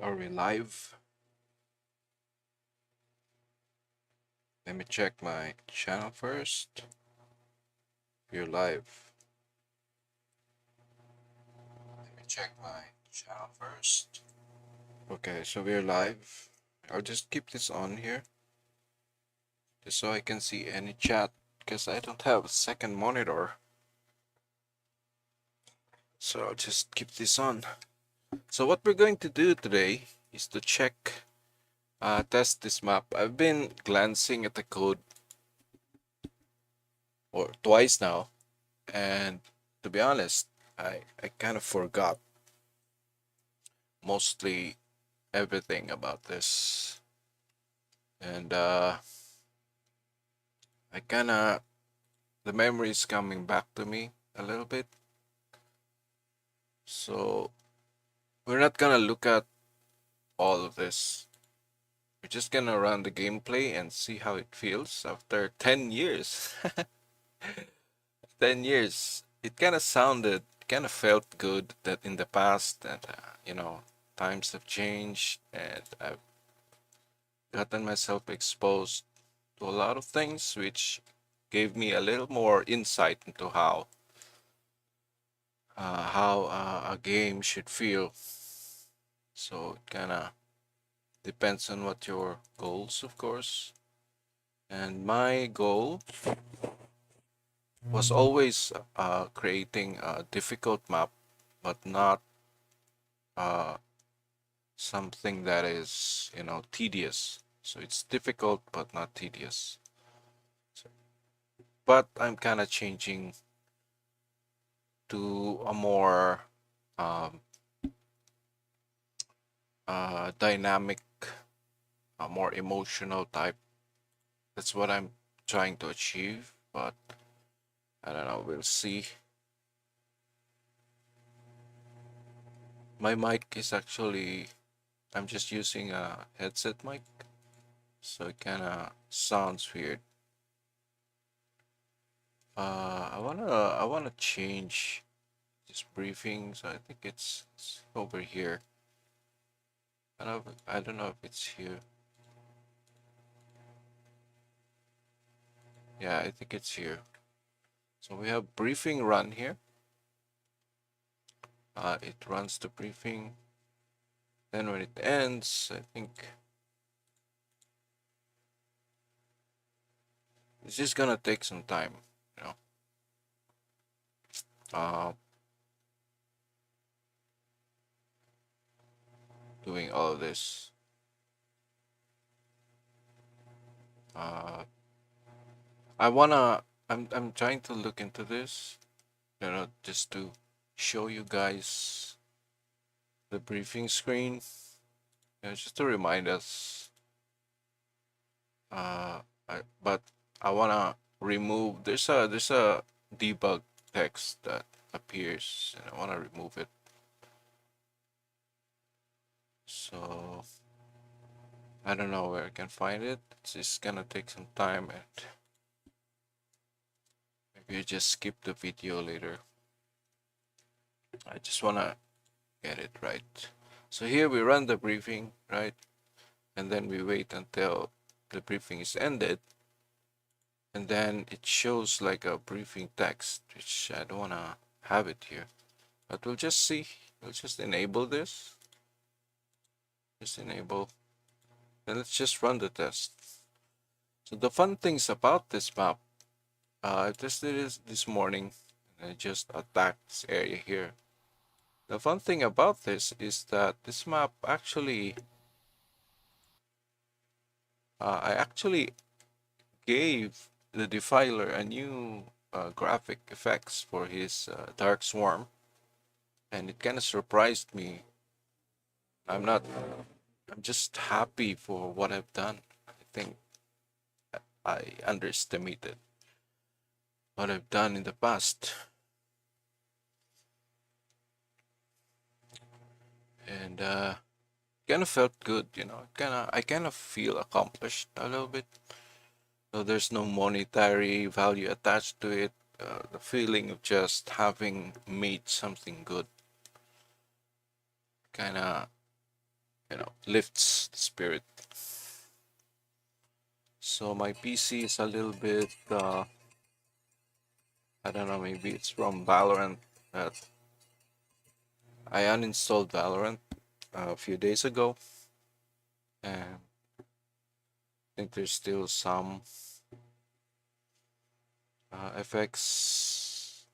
Are we live? Let me check my channel first. We're live. Let me check my channel first. Okay, so we're live. I'll just keep this on here just so I can see any chat because I don't have a second monitor. So I'll just keep this on. So what we're going to do today is to test this map. I've been glancing at the code or twice now, and to be honest, I kind of forgot mostly everything about this, and I kind of the memory is coming back to me a little bit. So we're not gonna look at all of this. We're just gonna run the gameplay and see how it feels after 10 years. 10 years. It kind of felt good that in the past that, times have changed and I've gotten myself exposed to a lot of things which gave me a little more insight into how a game should feel. So it kind of depends on what your goals, of course. And my goal was always creating a difficult map, but not uh, something that is, tedious. So it's difficult, but not tedious. So, but I'm kind of changing to a more um, dynamic, a more emotional type. That's what I'm trying to achieve, but I don't know, we'll see. My mic is actually, I'm just using a headset mic, so it kind of sounds weird. I wanna change this briefing, so I think it's over here. I don't know if it's here. Yeah, I think it's here. So we have briefing run here. It runs the briefing. Then when it ends, I think it's just gonna take some time, you know. Uh, Doing all of this. Uh, I'm trying to look into this, just to show you guys the briefing screen, just to remind us. Uh, but I wanna remove. There's a debug text that appears, and I wanna remove it. So I don't know where I can find it. It's just gonna take some time, and maybe you just skip the video later. I just wanna get it right. So here we run the briefing, right? And then we wait until the briefing is ended. And then it shows like a briefing text, which I don't wanna have it here. But we'll just see. We'll just enable this. Just enable. And let's just run the test. So the fun things about this map, I tested this morning, and I just attacked this area here. The fun thing about this is that this map actually, I actually gave the Defiler a new graphic effects for his Dark Swarm, and it kind of surprised me. I'm not, I'm just happy for what I've done. I think I underestimated what I've done in the past, and kind of felt good, I kind of feel accomplished a little bit. So there's no monetary value attached to it. The feeling of just having made something good kind of lifts the spirit. So my PC is a little bit, I don't know, maybe it's from Valorant. I uninstalled Valorant a few days ago, and I think there's still some effects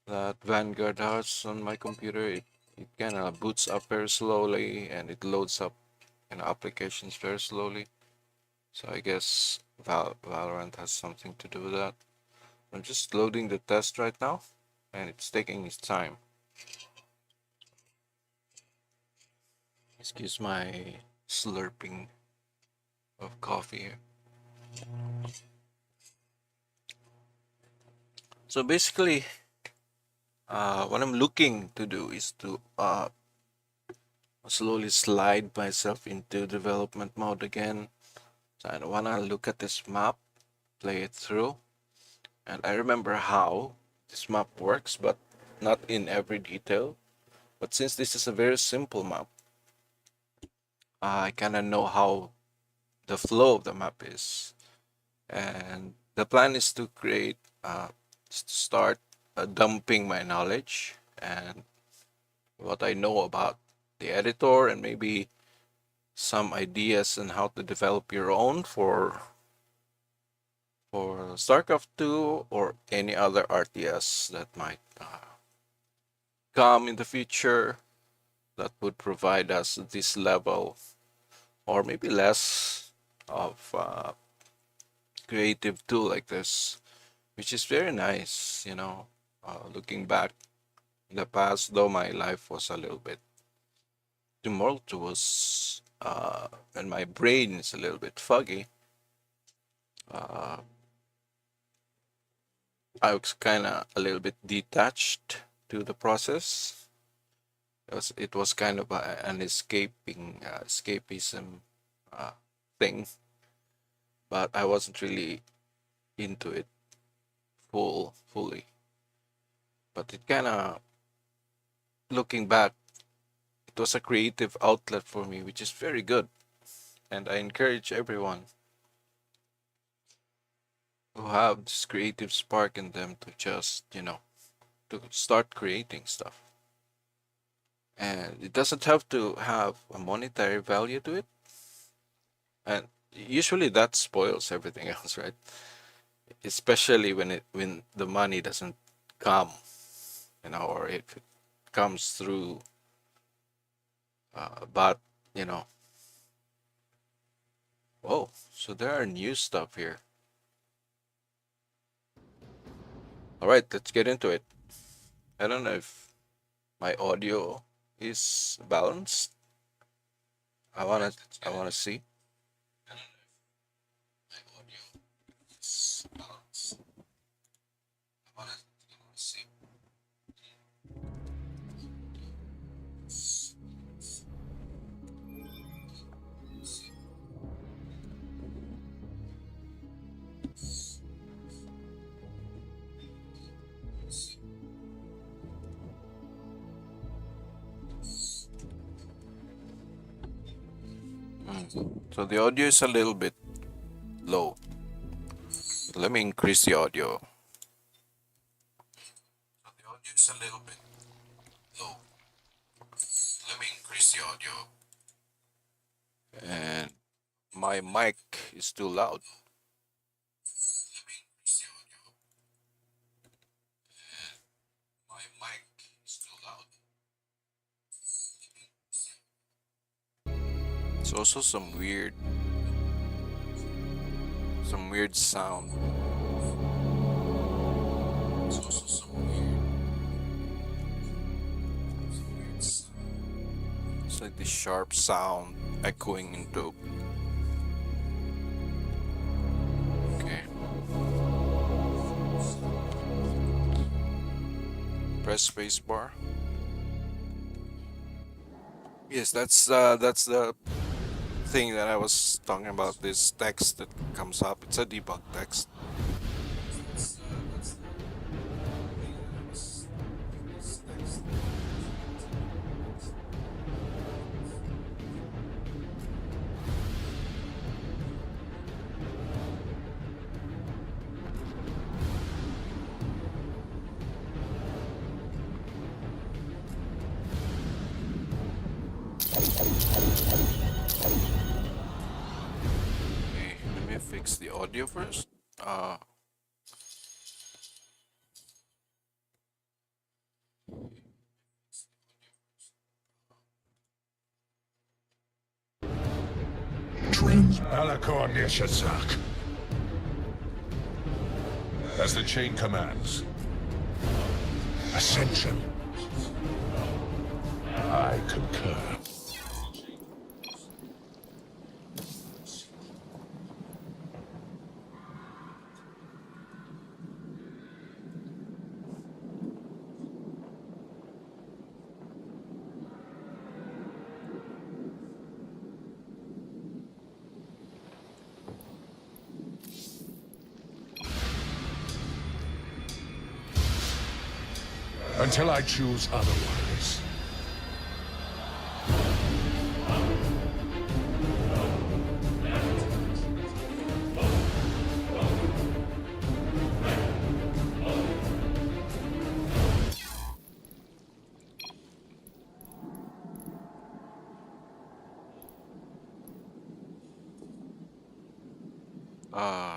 that Vanguard has on my computer. It kind of boots up very slowly, and it loads up applications very slowly. So I guess Valorant has something to do with that. I'm just loading the test right now, and it's taking its time. Excuse my slurping of coffee here. So basically, what I'm looking to do is to slowly slide myself into development mode again. So I want to look at this map, play it through, and I remember how this map works, but not in every detail. But since this is a very simple map, I kind of know how the flow of the map is. And the plan is to create, start dumping my knowledge and what I know about the editor, and maybe some ideas on how to develop your own for Starcraft 2 or any other RTS that might come in the future that would provide us this level or maybe less of creative tool like this, which is very nice. Looking back in the past, though my life was a little bit tumultuous, and my brain is a little bit foggy, uh, I was kind of a little bit detached to the process. It was kind of an escapism thing, but I wasn't really into it fully. But it kind of, looking back, it was a creative outlet for me, which is very good. And I encourage everyone who have this creative spark in them to just, to start creating stuff. And it doesn't have to have a monetary value to it. And usually that spoils everything else, right? Especially when the money doesn't come, or if it comes through, but you know, oh, so there are new stuff here. All right, let's get into it. I don't know if my audio is balanced. I wanna see. I don't know if my audio is balanced. I wanna see. So the audio is a little bit low. Let me increase the audio. So the audio is a little bit low. Let me increase the audio. And my mic is too loud. Let me increase the audio. And my mic is too loud. It's also some weird sound. It's also some weird sound. It's like this sharp sound echoing into. Okay. Press spacebar. Yes, that's the thing that I was talking about. This text that comes up. It's a debug text. Okay, let me fix the audio first. Alakor Nishazak. As the chain commands. Ascension. I concur. Until I choose otherwise.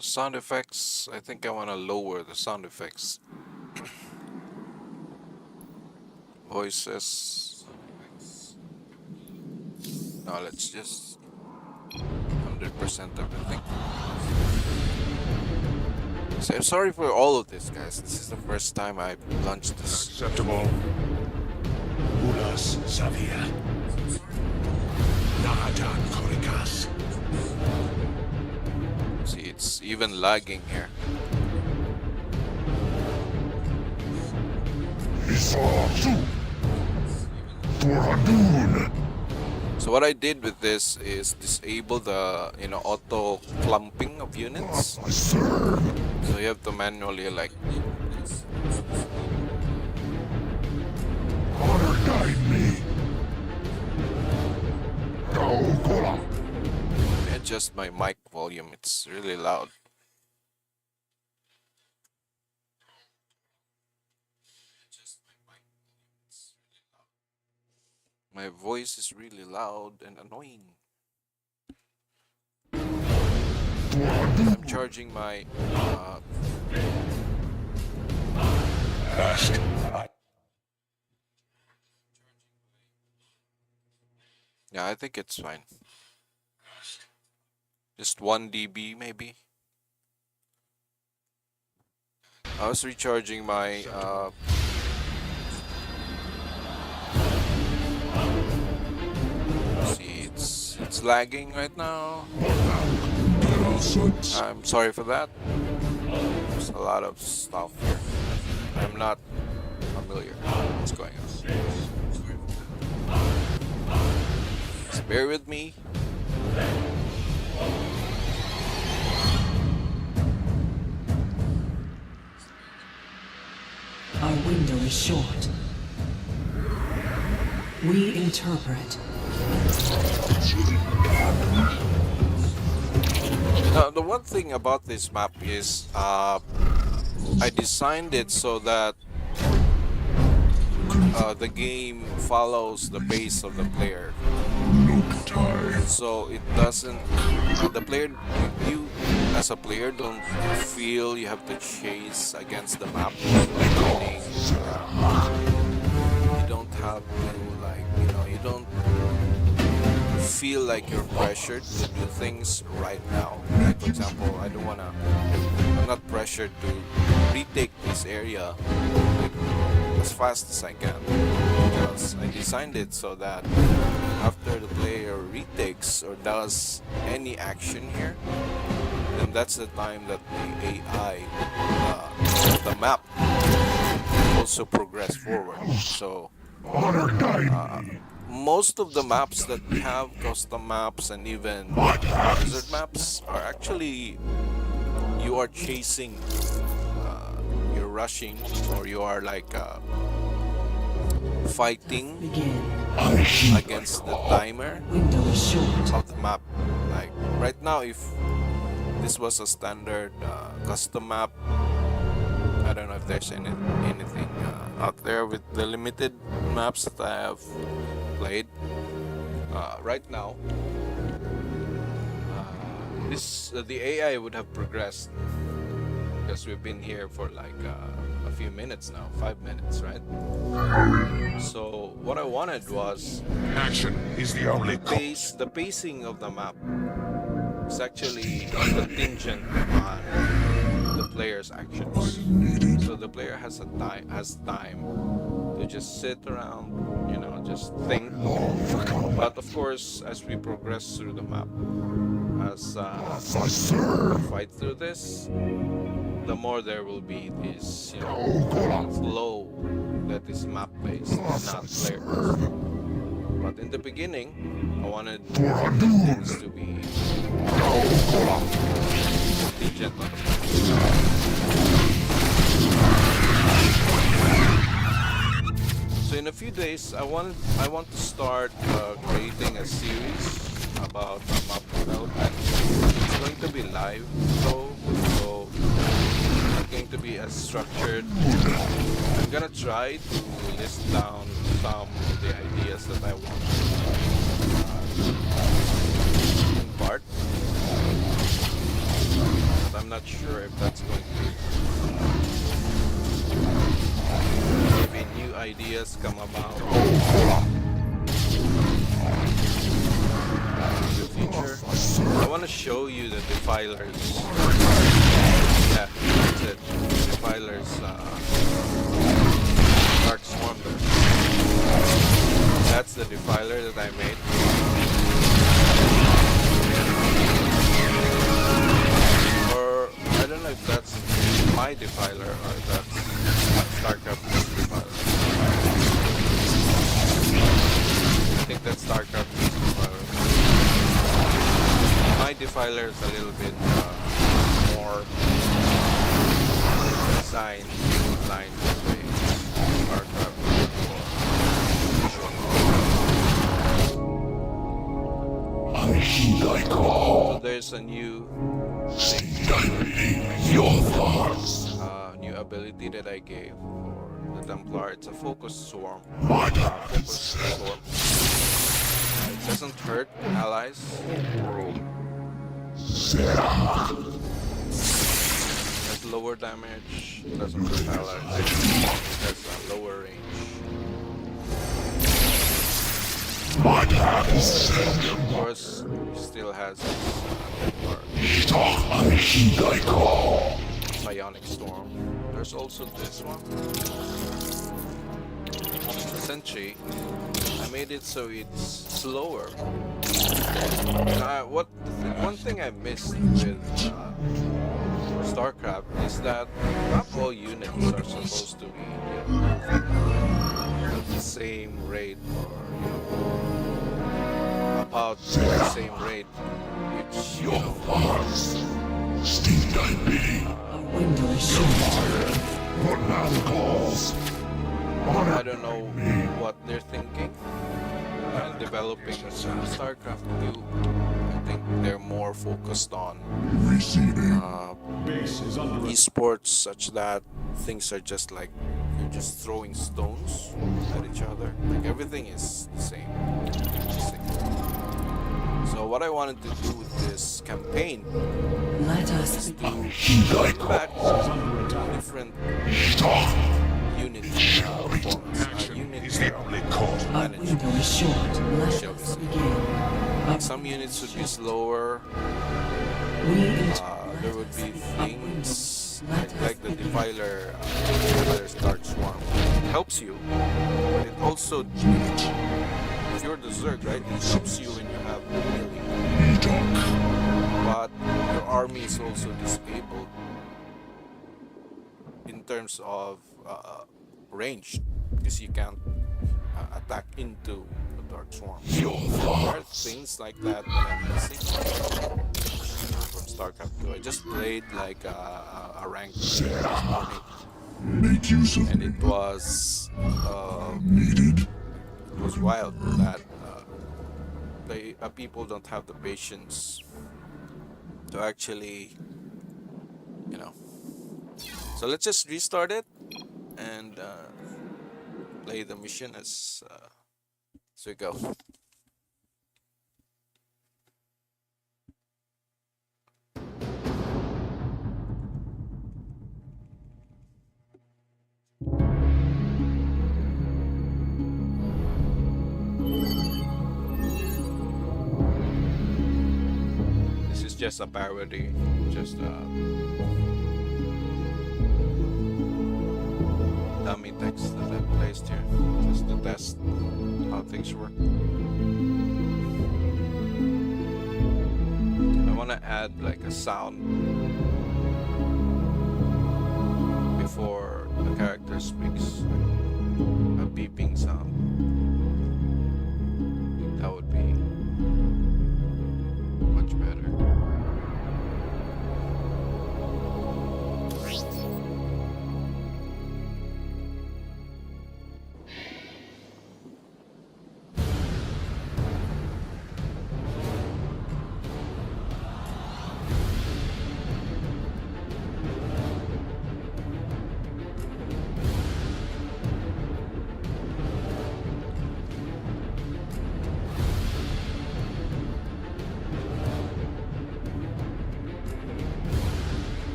Sound effects. I think I want to lower the sound effects. Voices. Now let's just 100% everything. So I'm sorry for all of this, guys. This is the first time I launched this. Acceptable. Ulas Zavia. Nahadan Korikas. See, it's even lagging here. So what I did with this is disable the auto clumping of units. So you have to manually like Guide me. adjust my mic volume. It's really loud. My voice is really loud and annoying. I'm charging my yeah, I think it's fine. Just 1 dB maybe. I was recharging my see, it's lagging right now. I'm sorry for that. There's a lot of stuff here. I'm not familiar with what's going on. Just bear with me. Our window is short. We interpret. Now, the one thing about this map is I designed it so that the game follows the pace of the player. So it doesn't, the player, you as a player don't feel you have to chase against the map. You don't have to you don't feel like you're pressured to do things right now. Like for example, I'm not pressured to retake this area like, as fast as I can, because I designed it so that after the player retakes or does any action here, then that's the time that the AI, the map, also progress forward. So most of the maps that we have, custom maps and even desert maps, are actually you are chasing, you're rushing, or you are like fighting against the timer of the map. Like right now, if this was a standard custom map, I don't know if there's anything out there with the limited maps that I have played. Right now, the AI would have progressed because we've been here for like a few minutes now, 5 minutes, right? So what I wanted was Action is the only course. the pacing of the map is actually contingent on the player's actions. So the player has time to just sit around, just think. But of course, as we progress through the map, as we fight through this, the more there will be this, flow that is map-based, not player-based. But in the beginning, I wanted things to be contingent on the So in a few days, I want to start creating a series about map development. It's going to be live, though, so it's going to be as structured. I'm gonna try to list down some of the ideas that I want to impart, but I'm not sure if that's going to maybe new ideas come about in the future. I want to show you the defilers. Yeah, that's it. Defilers Dark Swarm there. That's the defiler that I made. Or I don't know if that's my defiler or that's Starcraft defiler. I think that's Starcraft defiler. My defiler is a little bit more designed this way. Starcraft so there's a new new ability that I gave for the Templar. It's a focus swarm. Focus swarm. It doesn't hurt allies. Has lower damage. Doesn't hurt allies. It has a lower range. Of course, still has Bionic Storm. There's also this one. Sentry. I made it so it's slower. One thing I missed with Starcraft is that not all units are supposed to be at the same rate or about the same rate, which Window is short. I don't know what they're thinking and developing Starcraft 2. I think they're more focused on esports, such that things are just like you're just throwing stones at each other. Like everything is the same. So what I wanted to do with this campaign Let us is to begin. bring back different unit performance. Unit Our window is short. Let shall we us say. begin. Some units would be slower. There would be things like the defiler, defiler's Dark Swarm. It helps you, but it also, if you're the Zerg, right, it helps you when you have melee. But your army is also disabled in terms of range, because you can't attack into the Dark Swarm. There are things like that I'm missing from Starcraft 2. I just played like a ranked game this morning, and it was wild that people don't have the patience to actually, you know. So let's just restart it and play the mission as we go. just a parody, just dummy text that I placed here, just to test how things work. I want to add like a sound before the character speaks, like a beeping sound. I think that would be much better.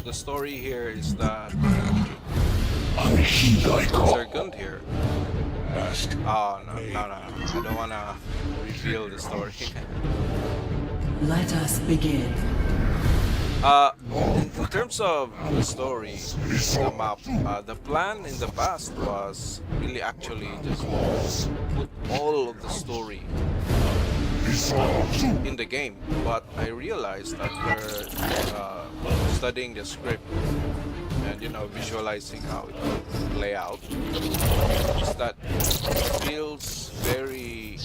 The story here is that Zergund here. Oh no, I don't wanna reveal the story. Let us begin. In terms of the story, the map, the plan in the past was really actually just put all of the story in the game, but I realized after studying the script and visualizing how it would play out, is that it feels very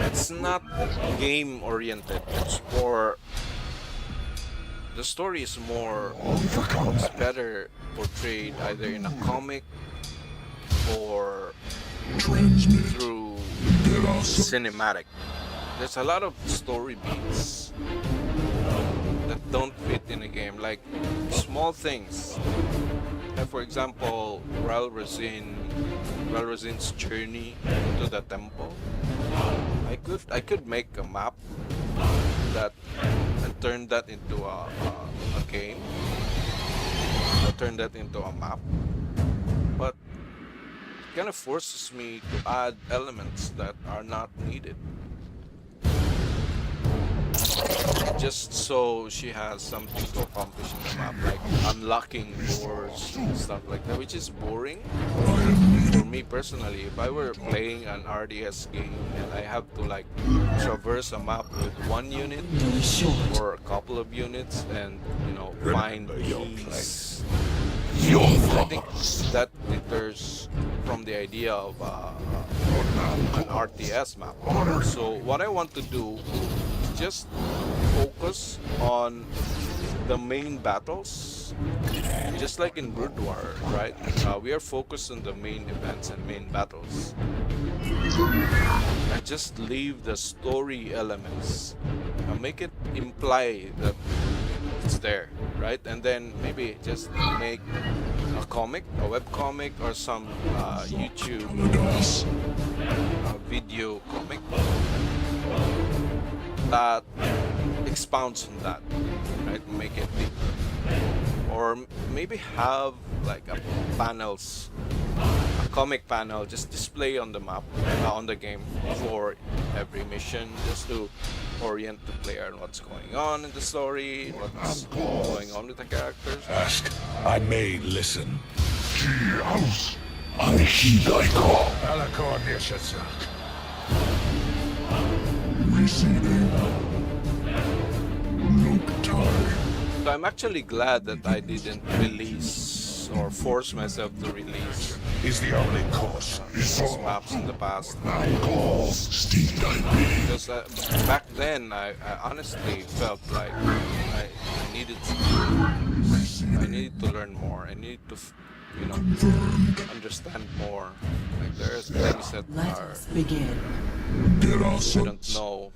it's not game oriented. It's more, the story is more, it's better portrayed either in a comic or through cinematic. There's a lot of story beats that don't fit in a game, like small things. Like for example, Ralrazin's journey to the temple. I could make a map that and turn that into a game. Or turn that into a map, but it kind of forces me to add elements that are not needed, just so she has something to accomplish in the map, like unlocking doors and stuff like that, which is boring for me personally. If I were playing an RDS game and I have to like traverse a map with one unit or a couple of units and find keys, I think that deters from the idea of an RTS map. So what I want to do is just focus on the main battles, just like in Brood War, right? We are focused on the main events and main battles. And just leave the story elements, make it imply that it's there, right? And then maybe just make a comic, a web comic, or some YouTube video comic that expounds on that, right? Make it deeper. Or maybe have like a comic panel just display on the map, on the game for every mission, just to orient the player on what's going on in the story, what's going on with the characters. Ask, I may listen. Alakor Nishazak. Receiving. Look time. So I'm actually glad that I didn't release or force myself to release Is the only course. these maps in the past. Steve Because back then I honestly felt like I needed to learn more. I needed to understand more. Like there's things that Let are us begin. I don't know.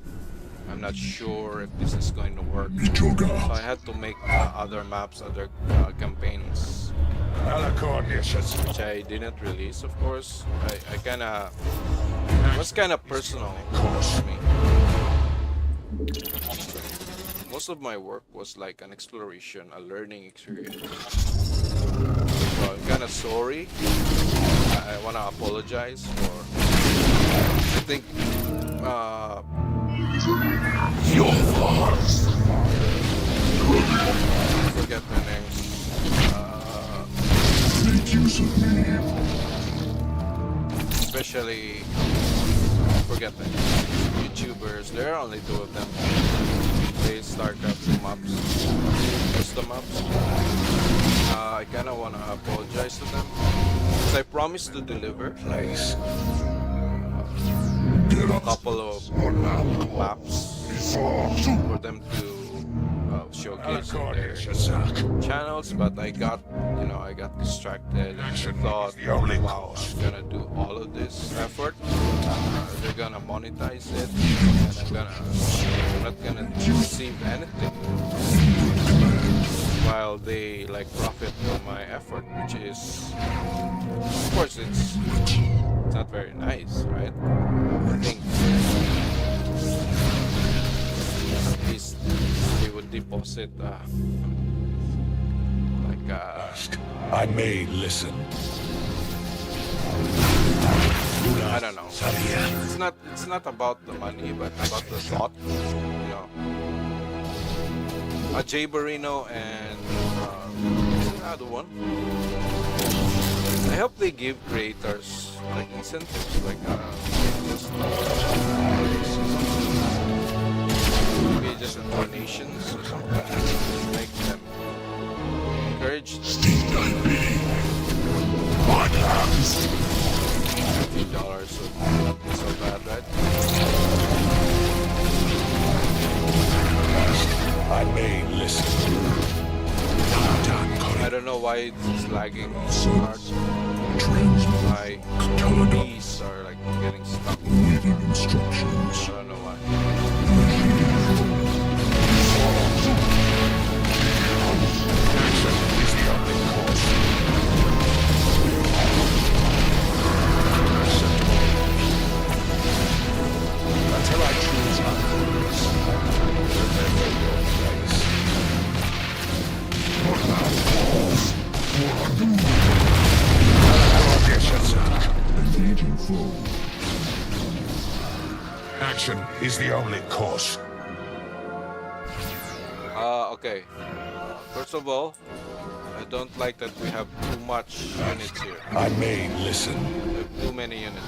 I'm not sure if this is going to work. So I had to make other maps, other campaigns, Alakor Nishazak. which I didn't release, of course. I kinda, it was kinda personal for me. Most of my work was like an exploration, a learning experience. of sorry. I want to apologize for. I think Your thoughts. I forget their names. Make use of me. Especially, forget the YouTubers. There are only 2 of them. Play Starcraft 2 maps, custom maps. I kind of want to apologize to them because I promised to deliver Place. a couple of maps for them to showcase in their channels, but I got distracted and I thought, wow, I'm gonna do all of this effort. They're gonna monetize it, and I'm not gonna receive anything while they like profit from my effort, which is, of course, it's not very nice, right? I think at least they would deposit I may listen. I don't know. It's not about the money, but about the thought. You know, Jay Barino and another one. I hope they give creators like incentives, like just maybe just donations or something, make them encouraged. What happens? $50 would not be so bad, right? I may listen. I don't know why it's lagging so hard. My keys are like getting stuck. Waiting instructions. I don't know why. Action is the only course. Until I choose others. Engaging foe. Action is the only course. Okay. First of all, I don't like that we have too much units here. I may listen. We have too many units.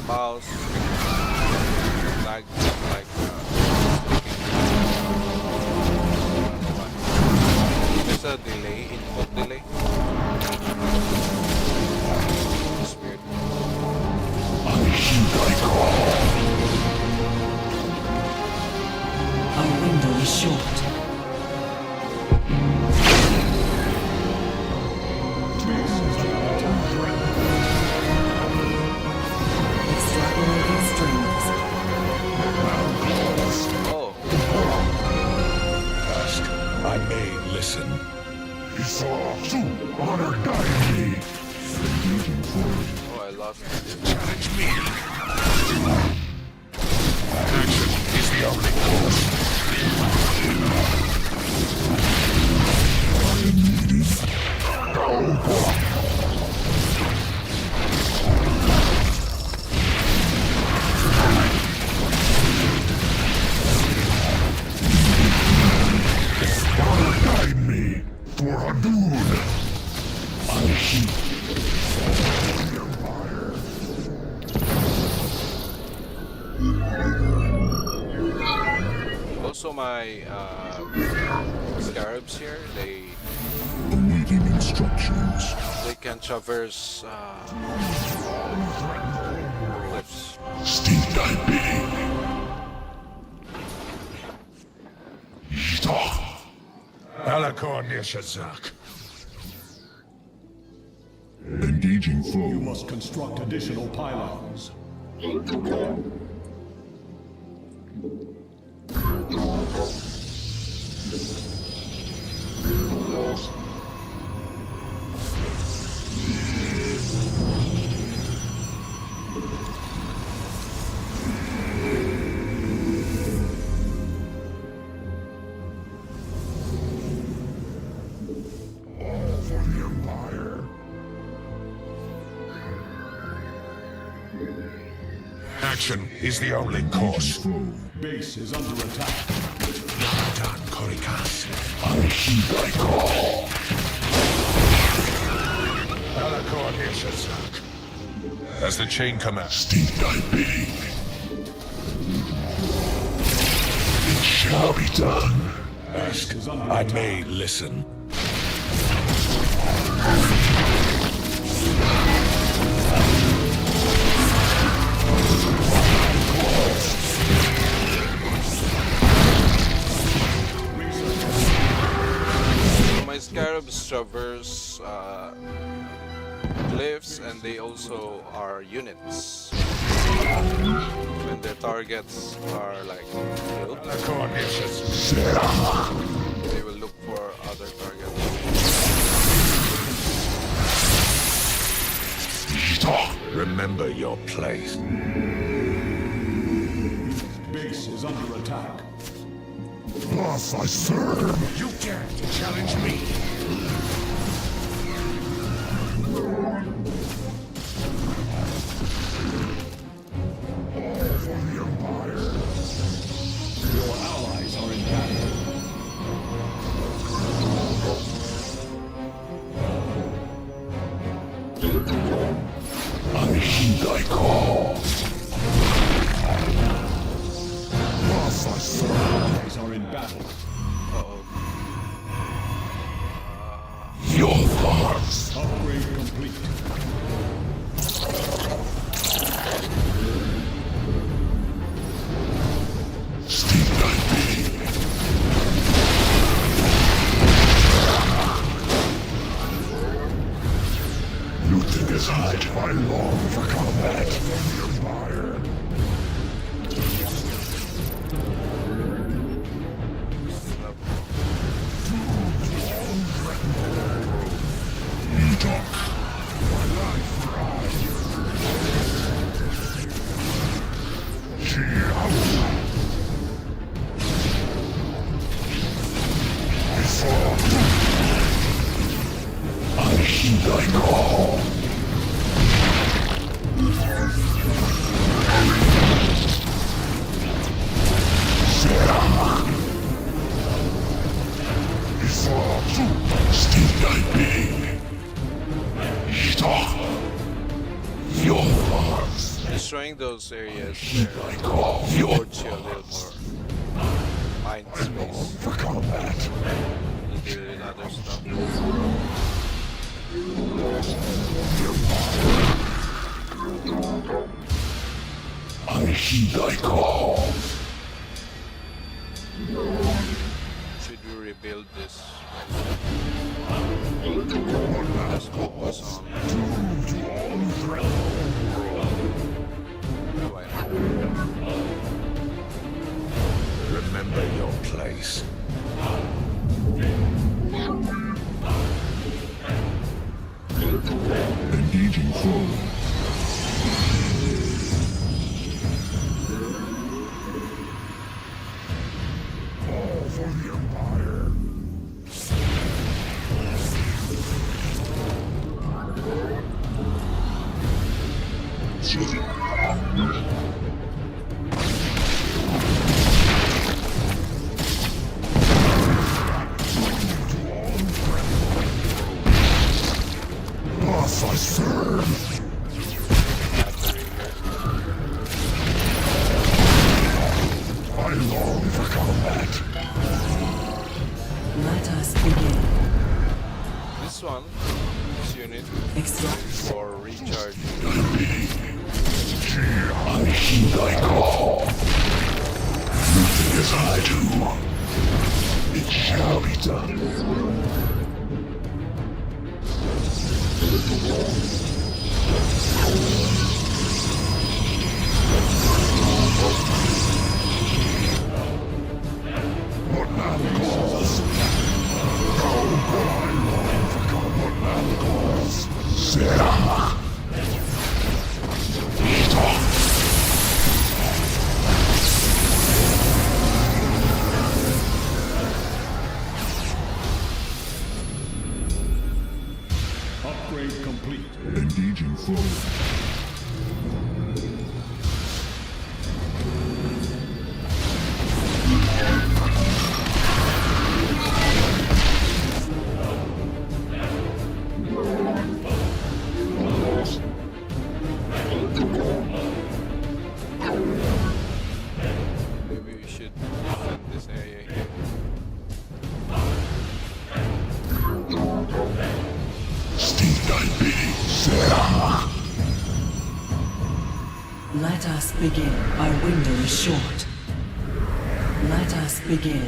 Mouse lag like there's a delay, input delay. It's weird. Our window is short. Extrapolating strings. Oh, I may listen. Honor guide me. Engaging foe. oh, I lost it. Challenge me. Action is the only course. Honor guide me for Hadun. I keep your mind. my scarabs here, Awaiting instructions. they can traverse cliffs. Steam diving. Alakor Nishazak. Engaging foe. You must construct additional pylons. All for the Empire. Action is the only course. Base is under attack. Done, Korikas. I heed thy call. Alakor Nishazak. As the chain commands. Steam thy bidding. It shall be done. Base is under I attack. may listen. My scarabs traverse cliffs, and they also are units. When their targets are like killed, Alakor Nishazak. they will look for other targets. Remember your place. Base is under attack. Thus I serve. You dare to challenge me. All for the Empire. Your allies are in battle. I heed thy call. Thus I serve. Allies are in battle. Uh-oh. Your thoughts. Upgrade complete. Steam thy bidding. You think as I long for combat. The Empire. Talk. My life rise. I heed thy call. Steam thy bidding. Your thoughts. Destroying those areas Heed there thy call. Your affords you a little more mind space for combat. to do in other stuff. I heed thy call. Should we rebuild this? Let's focus on why not? Remember your place. Engaging foe. All for the Empire. Thus I serve. I long for combat. this unit Extract. is for recharging. I heed thy call. As I do, it shall be done. What man calls? How could I long forgot what man calls? Sarah. Upgrade complete. Engaging flow. Maybe we should defend this area here. Steed thy bidding, Sarah. Let us begin. Our window is short. Let us begin.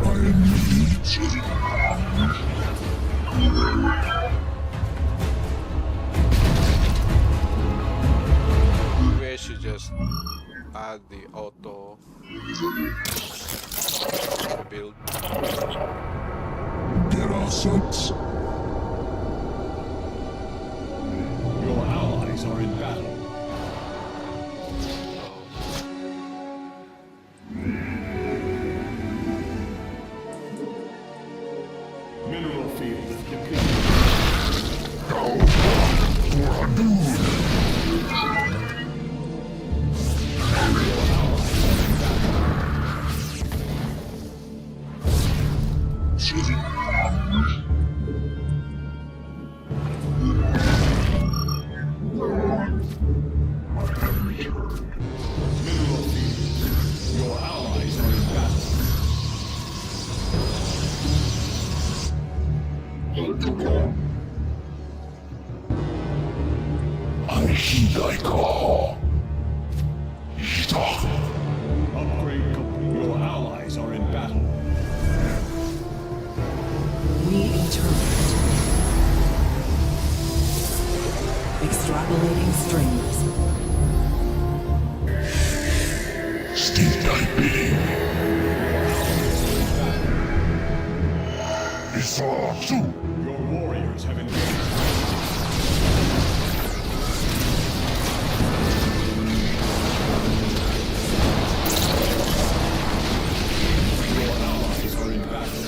I am needs. Maybe I should just add the auto build. Get our sights. Your allies are in battle. Mineral field depleted. For a noon. City. Mineral field. Your allies are in battle. I heed thy call. Yidach. Upgrade complete. Your allies are in battle. We interpret. Extrapolating strings. Steed thy bidding. Isatsu. Your warriors have engaged. Your allies are in battle.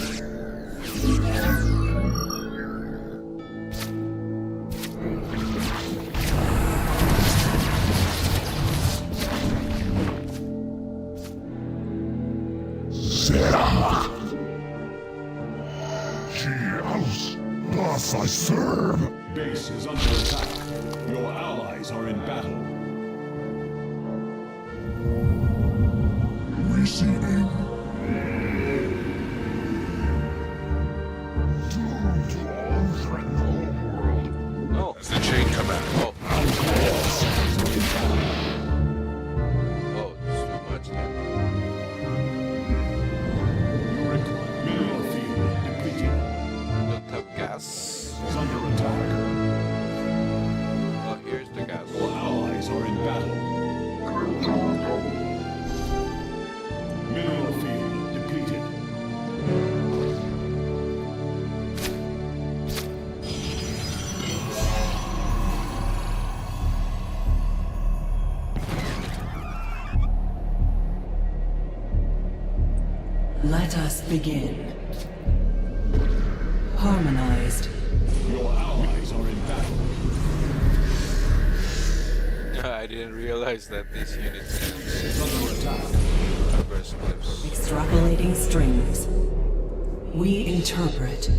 Sarah. She house. Thus I serve. Base is under attack. Your allies are in battle. Receiving. Doomed to unthreaten the whole world. No. As the chain command. Oh, it's too much then. Mineral field depleted. Don't have gas. Is under attack. Oh, here's the gas. Your allies are in battle. Mineral field depleted. Let us begin. Harmonized. Your allies are in battle. I didn't realize that these units can Is under attack. traverse cliffs. Extrapolating strings. We interpret.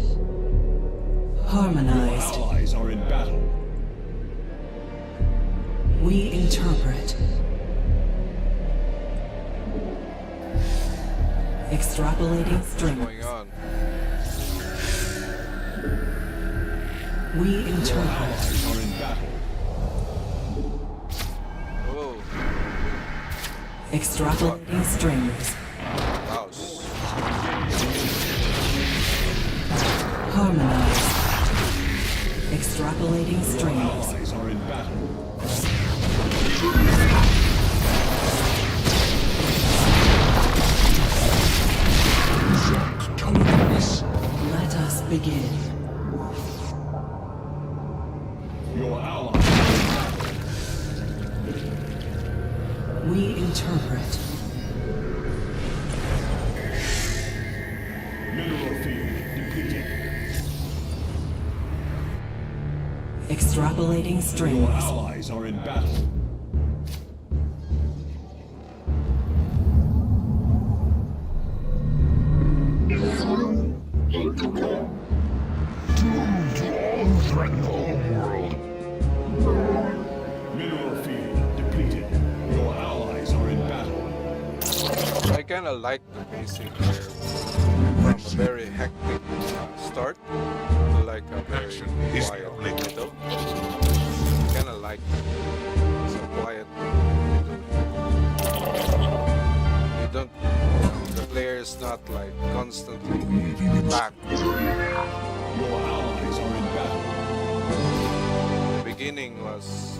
Harmonized. Allies are in battle. We interpret. Extrapolating What's strings. going on? We Your interpret. allies are in battle. Whoa, Extrapolating strings. mouse. Harmonize. Extrapolating Your strings. allies are in battle. Let us begin. Your allies. We interpret. Mineral field depleted. Extrapolating Your strings. allies are in battle. Threaten the whole world. Mineral field depleted. Your allies are in battle. I kind of like the pacing here from a very hectic start to like a very quiet middle. Kind of like some quiet middle. You don't, the player is not like constantly back. Your allies are in battle. The beginning was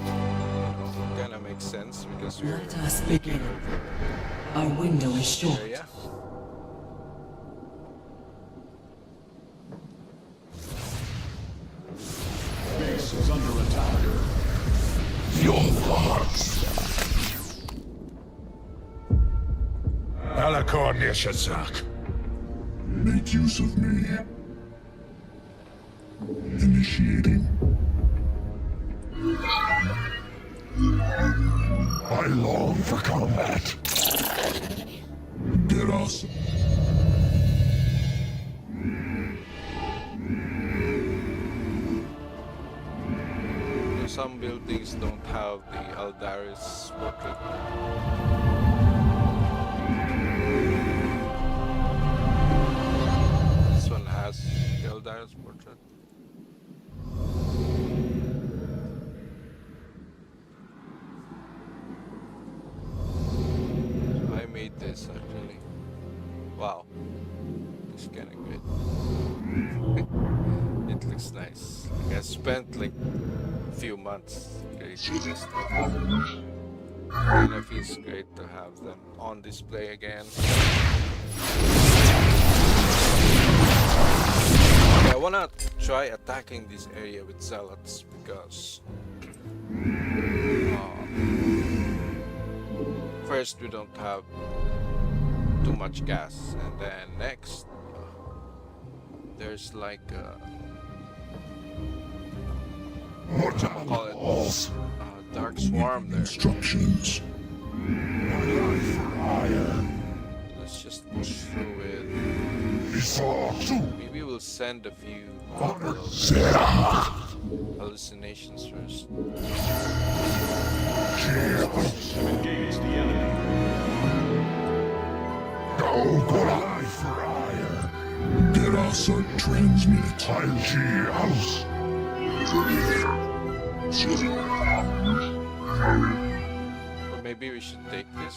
kind of makes sense because we're Let us begin. Our window is short. area. Base is under attack. Your thoughts. Alakor Nishazak. Make use of me. Initiating. I long for combat. Get us. Some buildings don't have the Aldaris portrait. This one has the Aldaris portrait. So I made this actually. Wow, looks kind of good. It looks nice. Like I spent like a few months creating this stuff. And it feels great to have them on display again. Okay, I wanna try attacking this area with zealots because first we don't have too much gas, and then next there's like call it dark swarm there. Instructions. Let's just push through it. Maybe we'll send a few hallucinations first. Have engaged the enemy. Get us a transmit. IG house. Or maybe we should take this.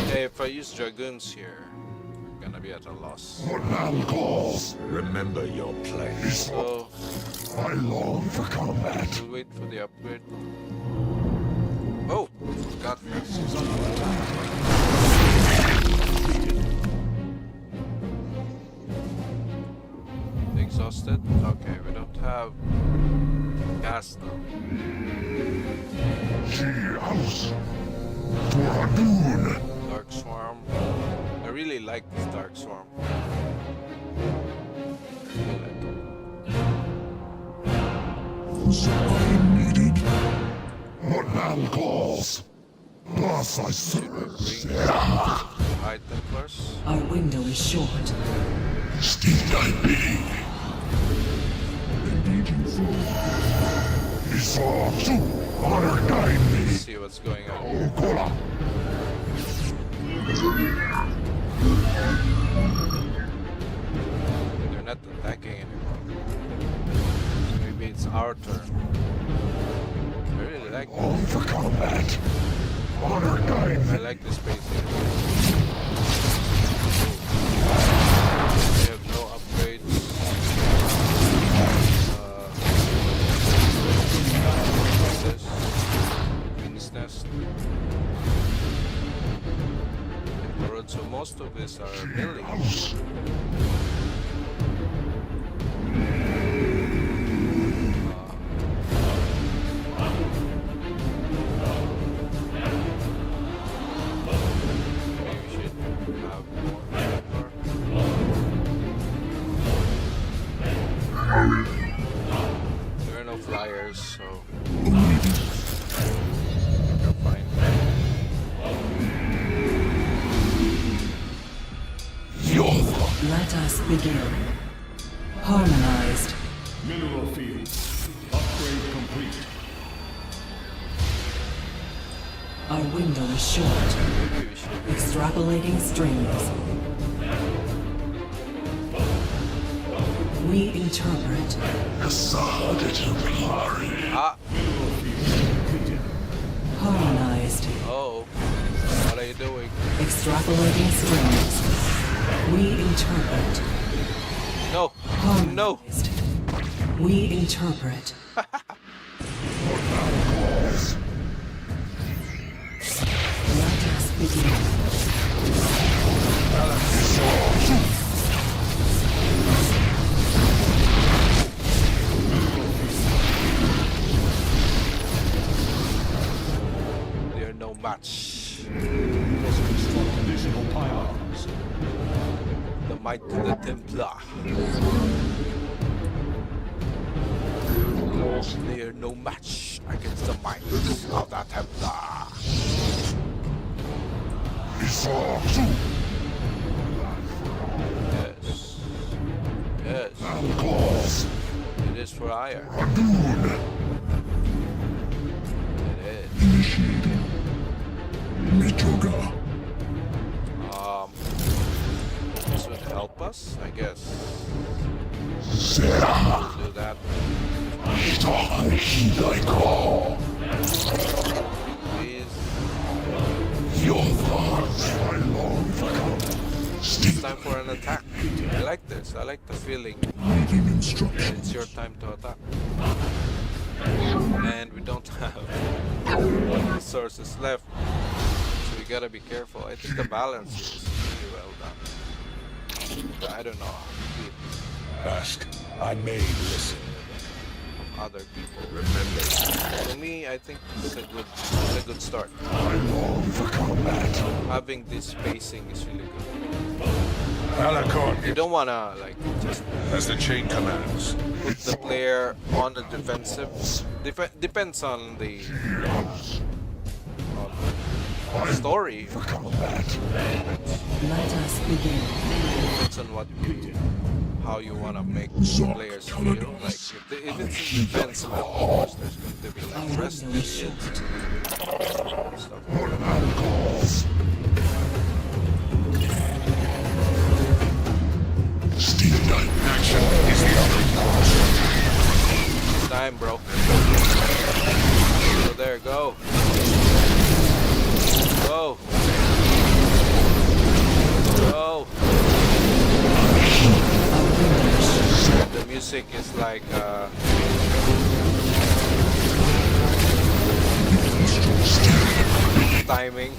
Okay, if I use dragoons here, we're gonna be at a loss. What man calls? Remember your place. So I long for combat. we'll wait for the upgrade. Oh, got this. Exhausted? Okay, we don't have gas now. G house. For a noon. Dark Swarm. I really like this Dark Swarm. Really like it. Supply needed. What man calls? Thus I serve. High Templars. Our window is short. Steed I be. waiting for. Isa, su, honor guide me. Let's see what's going on. Okola. They're not attacking anymore. So maybe it's our turn. I really like this. On for combat. Honor guide I me. like this space here. We have no upgrades. This Queen's Nest. Alright, so most of these are building. Maybe we should have more manpower. There are no flyers, so they're fine. Let us begin. Harmonized. Mineral field. Upgrade complete. Our window is short. Maybe we should. Extrapolating strings. We interpret. Kasada Templari. Ah! Mineral field completed. Harmonized. Oh! What are you doing? Extrapolating strings. We interpret. No! No! Harmonized. We interpret. Let us begin. They're no match. Let's construct additional pylons. The might of the Templar. They're no match against the might of the Templar. Isa, su. Yes. Yes. Claws. It is for hire. Dune. It is. Initiating. Mitoga. This would help us, I guess. Zera. Do that. Ita Hidaiko. Please. Your thoughts. I long for combat. It's Steve. time for an attack. I like this. I like the feeling. Waiting It's instructions. your time to attack. And we don't have resources left. So we gotta be careful. I think the balance is really well done. I don't know. Ask. I may listen. Other people. Remember. To me, I think it's a good start. I long for combat. Having this spacing is really good. Alakon, You don't wanna like just as the chain commands. put the player on the defensive. Depends on the story. For combat. Let us begin. Depends on how you wanna make the players feel. Like if it's in defense, of course, there's going to be Our like rest window is periods short. and stuff. Calls. Steve. Action is the only course. Time, bro. So there, go. Go. Go. The music is like timing.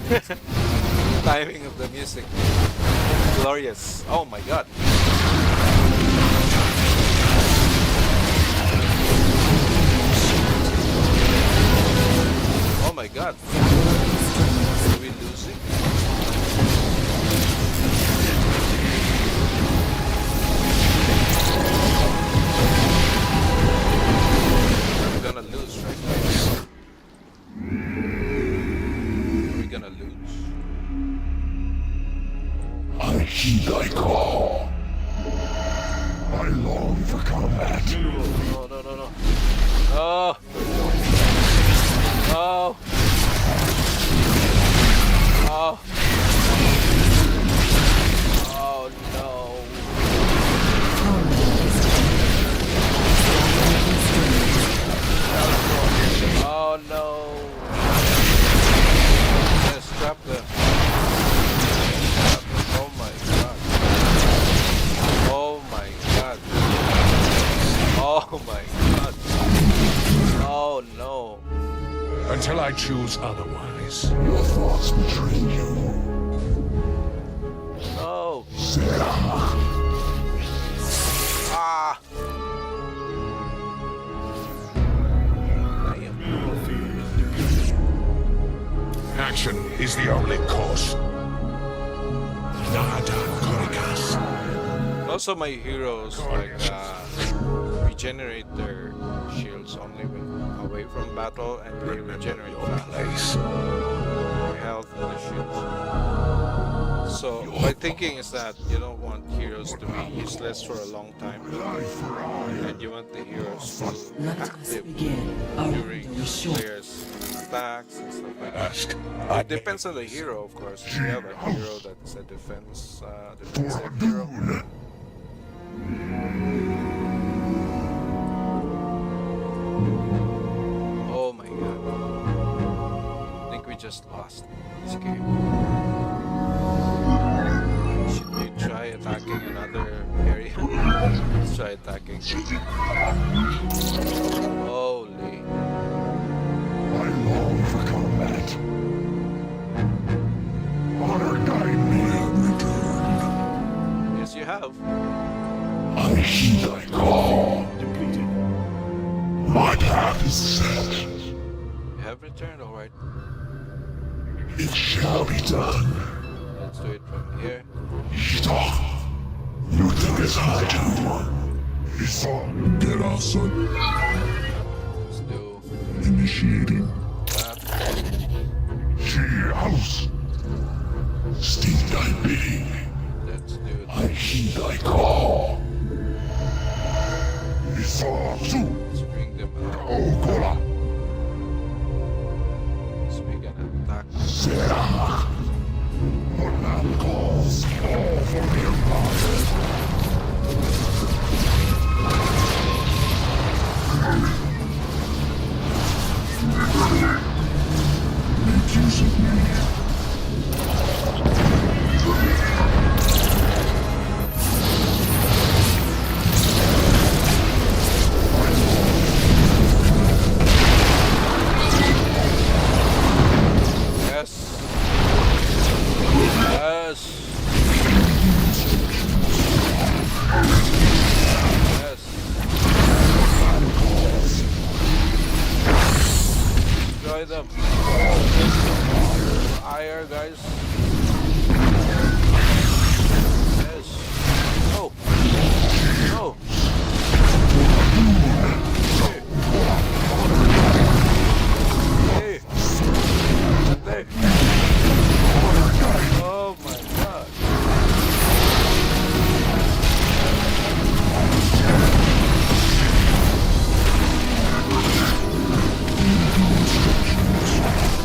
Timing of the music. Glorious. Oh my god. Oh my god. Are we losing? We're gonna lose right now. Are we gonna lose? I heed thy call. I long for combat. No, no, no, no. until I choose otherwise. Your thoughts betray you. Oh. Serach. Ah. Damn. Mineral field depleted. Action is the only course. Nada Corikas. Also, my heroes like regenerate their shields only when away from battle, and they regenerate fast. Place. Their health and the shields. So my thinking is that you don't want heroes to be useless for a long time, and you want the heroes to Let us active begin. Our during window is short. players' attacks and stuff like that. Ask. It depends on the hero, of course. If you have a hero that is a defensive hero. Oh my god. I think we just lost this game. Should we try attacking another area? Let's try attacking. Holy. I long for combat. Honor guide me and return. Yes, you have. I heed thy call. Depleted. My path is set. You have returned, alright. It shall be done. Let's do it from here. Stop. You think as I do. Isa, get us Let's do initiating. that. She house. Steal thy bidding. Let's do I that. heed thy call. Isa, su. Let's bring them out. Okola. So we can attack. Serach. What man calls all for the empire. Make use of me. Yes. Yes. Yes. Destroy them. Fire, guys. Yes. No. No. Hey. Hey. There. Oh my god.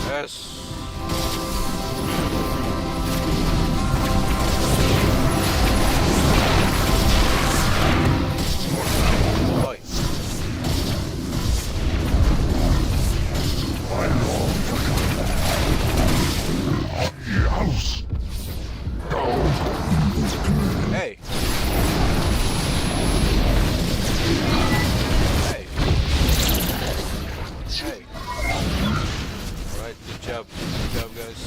Yes. Boy. I long for combat. House. Go. Hey. Hey. Hey. Alright, good job. Good job, guys.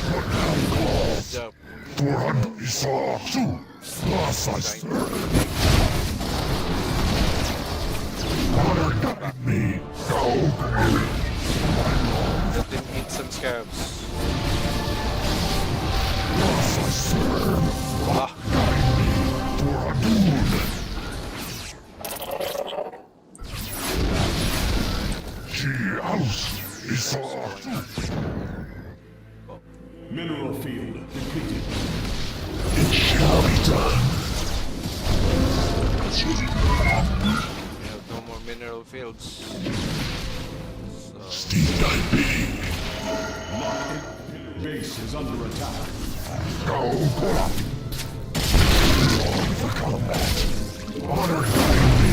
Good job. Turan Isa, su. Thus I serve. Honor guide me. Go. Let them eat some scarabs. Thus I serve. Ah. She house is Mineral field depleted. It shall be done. We have no more mineral fields. So, Steal thy bidding. Base is under attack. Go, Gora. Long for combat. Honor guide me.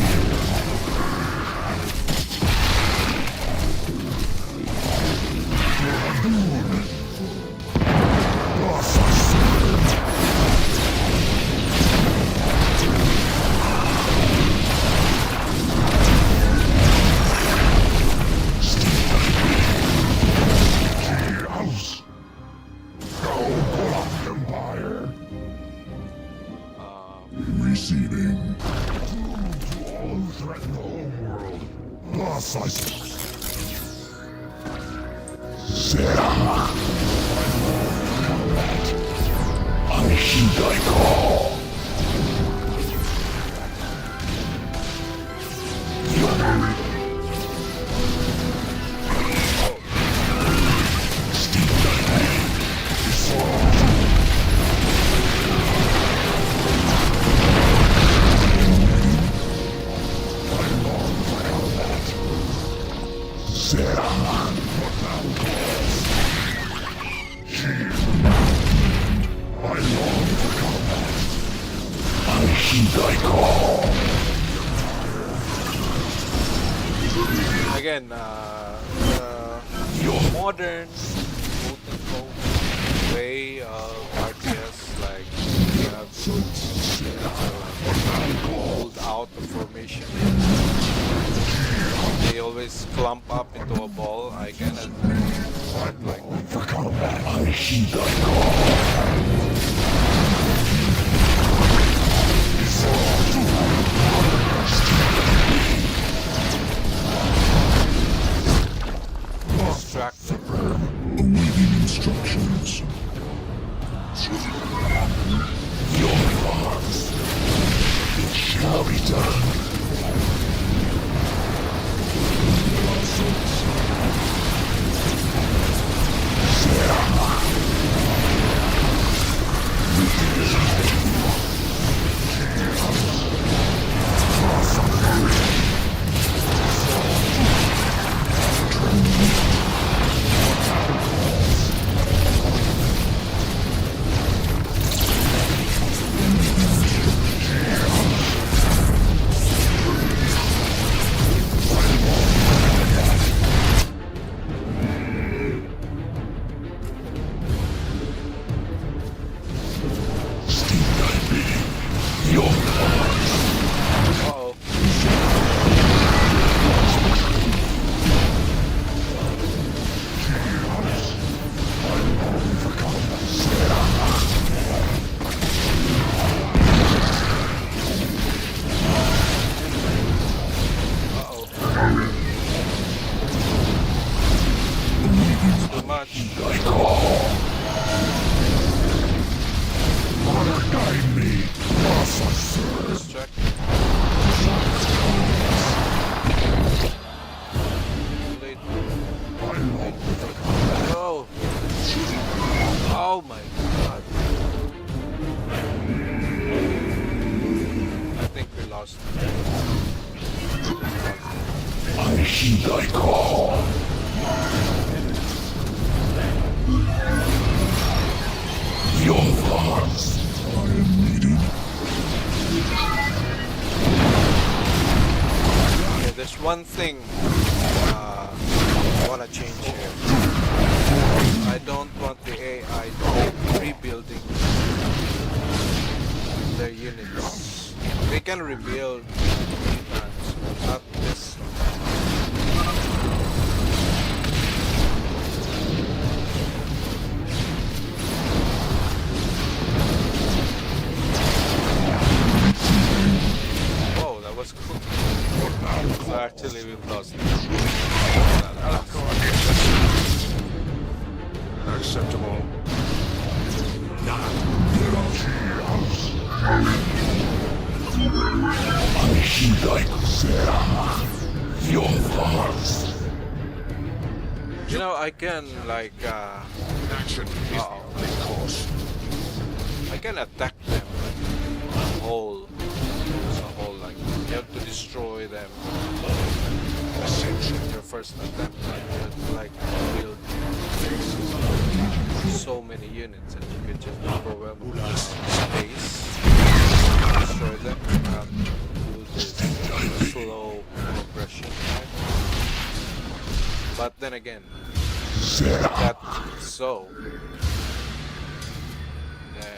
Thus I serve. Steal thy bidding. receding. All who threaten the whole world. Thus I Zerah. I heed thy call. Steal thy hand. I long for combat. Zerah. What thou calls. I long for combat. I heed thy call. Again, the modern quote-unquote way of RTS, like you have to hold out the formation. They always clump up into a ball. I cannot like For combat, I heed thy call. distract them. Awaiting instructions. Your thoughts. It shall be done. Uh-oh. Uh-oh. Too much. Guide me. Distract. Too late. Oh. Oh my god. I think we lost. I heed thy call. Your thoughts. I am needed. Okay, there's one thing I want to change here. I don't want the AI to keep rebuilding their units. They can rebuild many times, but not this. Whoa, that was cool. So actually we've lost. Acceptable. I heed thy Zerah. Your thoughts. You know, I can like Action is the only course. I can attack them like whole as a whole, like you have to destroy them. Your first attempt, like you have to like build so many units and you can just overwhelm space, destroy them, do this slow progression, right? But then again, that's so.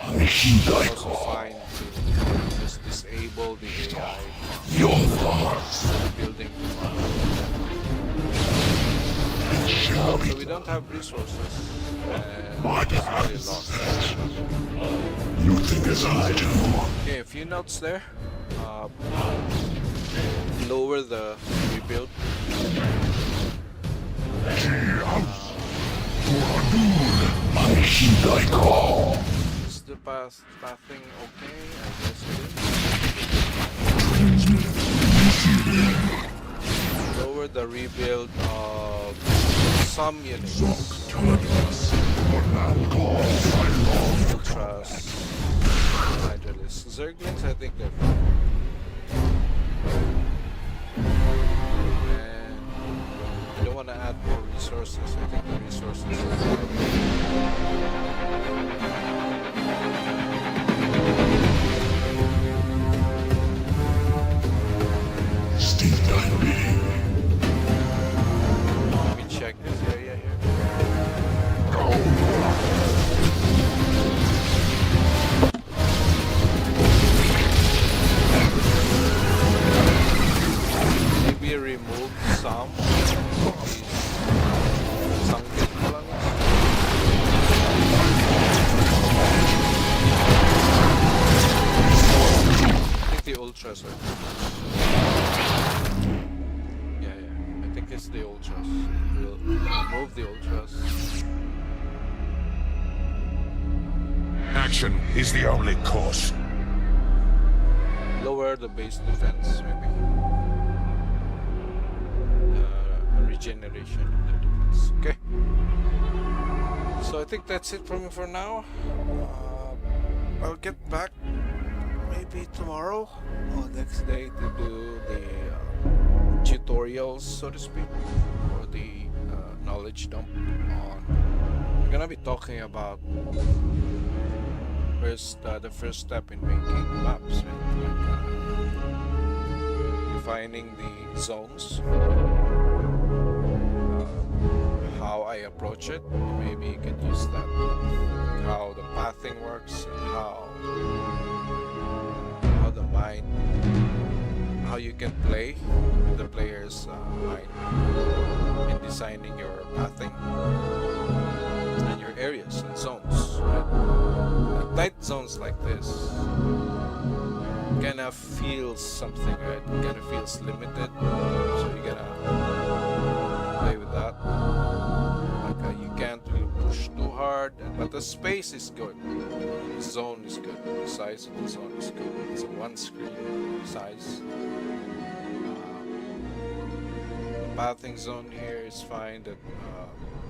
I Then heed thy it's also call. fine to just disable the AI Your thoughts. building. It shall be So we don't have resources, and My it's path really lost. You think as I do. Okay, a few notes there. Lower the rebuild. I heed thy call. Is the pathing okay? I guess it is. Lower the rebuild of some units. Ultras, Hydralis. Zerglings, I think they're fine. And I don't want to add more resources. I think the resources are fine. State thy bidding. Let me check this area here. Maybe remove some of these sunken colonies. I think the ultras are. Yeah. I think it's the ultras. We'll remove the ultras. Action is the only course. Lower the base defense, maybe. Regeneration of the defense. Okay. So I think that's it from me for now. I'll get back maybe tomorrow or next day to do the tutorials, so to speak, or the knowledge dump on. We're gonna be talking about the first step in making maps, right? Like defining the zones, how I approach it. Maybe you could use that, like how the pathing works and how the mind, how you can play with the player's mind in designing your pathing and your areas and zones. Right? Tight zones like this kind of feels something, right? It kind of feels limited, so you gotta play with that. Like you can't really push too hard, but the space is good. The zone is good. The size of the zone is good. It's a one screen size. The pathing zone here is fine. That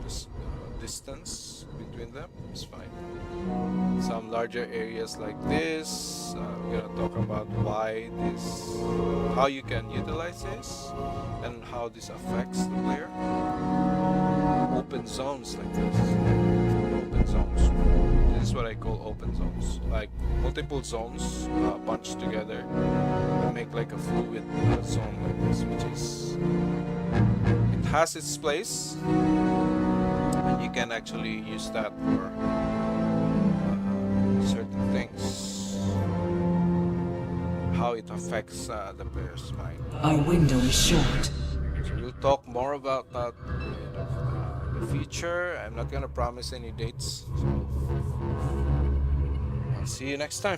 this distance between them is fine. Some larger areas like this, we're gonna talk about why this, how you can utilize this, and how this affects the player. Open zones like this. Open zones. This is what I call open zones. Like multiple zones bunched together and make like a fluid zone like this, which is, it has its place, and you can actually use that for certain things, how it affects the player's mind. Our window is short. So we'll talk more about that in the future. I'm not gonna promise any dates, so I'll see you next time.